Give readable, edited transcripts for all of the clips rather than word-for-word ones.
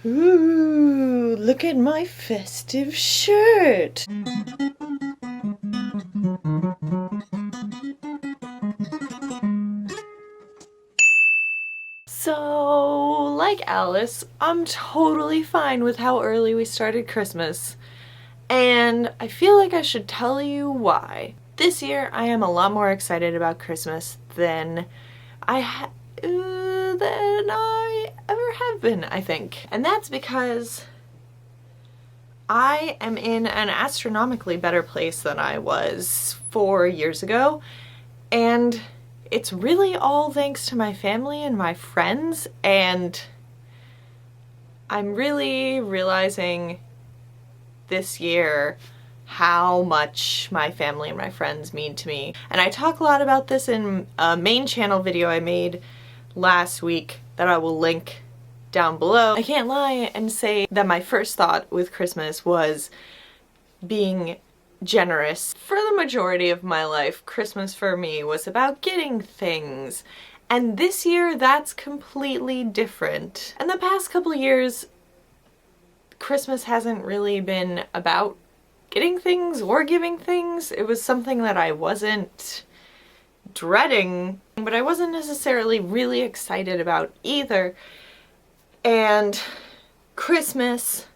Ooh, look at my festive shirt. So, like Alice, I'm totally fine with how early we started Christmas. And I feel like I should tell you why. This year, I am a lot more excited about Christmas than I ever have been, I think. And that's because I am in an astronomically better place than I was 4 years ago, and it's really all thanks to my family and my friends, and I'm really realizing this year how much my family and my friends mean to me. And I talk a lot about this in a Mainchannel video I made last week that I will link down below. I can't lie and say that my first thought with Christmas was being generous. For the majority of my life, Christmas for me was about getting things. And this year, that's completely different. And the past couple years, Christmas hasn't really been about getting things or giving things. It was something that I wasn't dreading, but I wasn't necessarily really excited about either. And Christmas,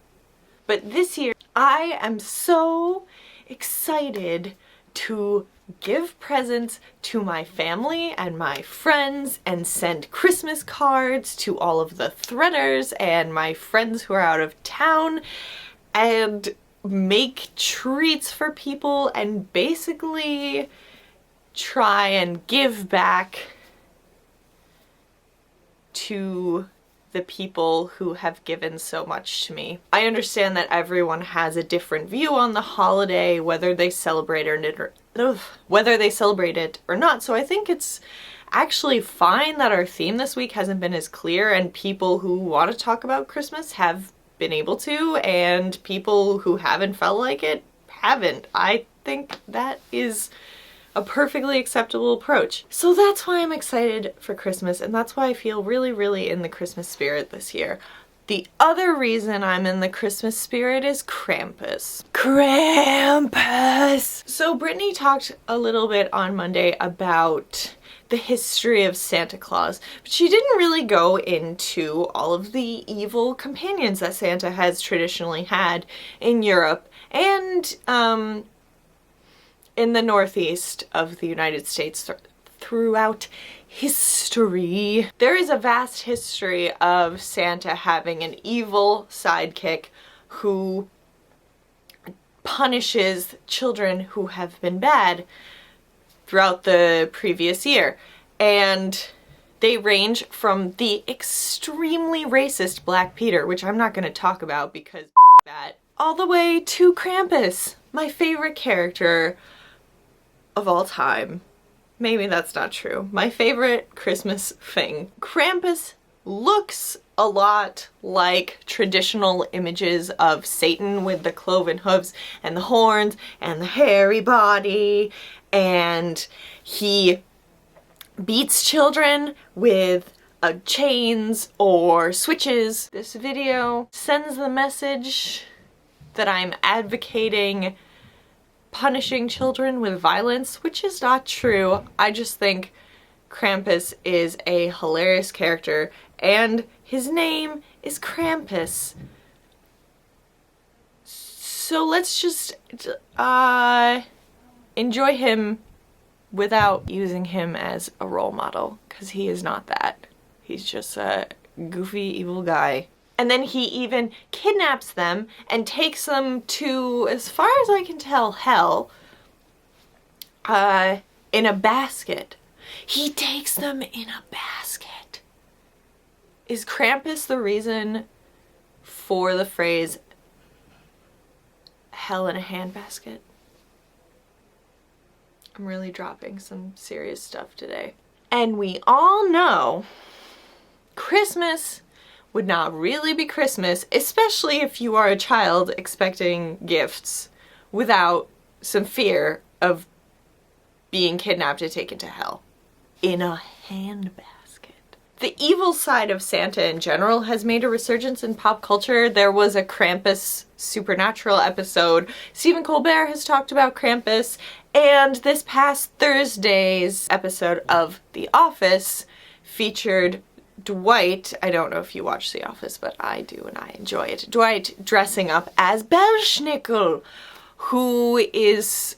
but this year I am so excited to give presents to my family and my friends and send Christmas cards to all of the threaders and my friends who are out of town and make treats for people and basically try and give back to the people who have given so much to me. I understand that everyone has a different view on the holiday, whether they celebrate it or not, so I think it's actually fine that our theme this week hasn't been as clear, and people who want to talk about Christmas have been able to, and people who haven't felt like it haven't. I think that is a perfectly acceptable approach. So that's why I'm excited for Christmas, and that's why I feel really, really in the Christmas spirit this year. The other reason I'm in the Christmas spirit is Krampus. Krampus! So Brittany talked a little bit on Monday about the history of Santa Claus, but she didn't really go into all of the evil companions that Santa has traditionally had in Europe and in the northeast of the United States throughout history. There is a vast history of Santa having an evil sidekick who punishes children who have been bad throughout the previous year. And they range from the extremely racist Black Peter, which I'm not going to talk about because that, all the way to Krampus, my favorite character of all time. Maybe that's not true. My favorite Christmas thing. Krampus looks a lot like traditional images of Satan with the cloven hooves and the horns and the hairy body, and he beats children with chains or switches. This video sends the message that I'm advocating punishing children with violence, which is not true. I just think Krampus is a hilarious character, and his name is Krampus. So let's just enjoy him without using him as a role model, because he is not that. He's just a goofy, evil guy. And then he even kidnaps them and takes them to, as far as I can tell, hell, in a basket. He takes them in a basket. Is Krampus the reason for the phrase, hell in a handbasket? I'm really dropping some serious stuff today. And we all know Christmas would not really be Christmas, especially if you are a child expecting gifts, without some fear of being kidnapped and taken to hell. In a handbasket. The evil side of Santa in general has made a resurgence in pop culture. There was a Krampus supernatural episode. Stephen Colbert has talked about Krampus, and this past Thursday's episode of The Office featured Dwight. I don't know if you watch The Office, but I do and I enjoy it. Dwight dressing up as Belsnickel, who is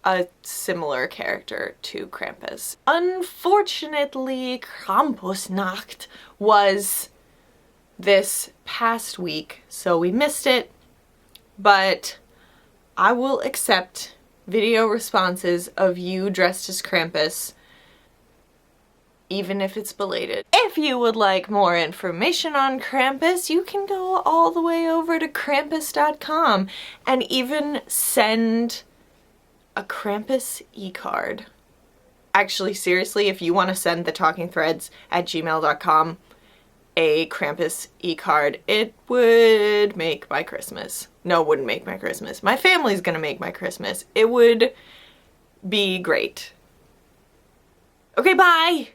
a similar character to Krampus. Unfortunately, Krampusnacht was this past week, so we missed it, but I will accept video responses of you dressed as Krampus, even if it's belated. If you would like more information on Krampus, you can go all the way over to Krampus.com and even send a Krampus e-card. Actually, seriously, if you want to send TheTalkingThreads@gmail.com a Krampus e-card, it would make my Christmas. No, it wouldn't make my Christmas. My family's gonna make my Christmas. It would be great. Okay, bye!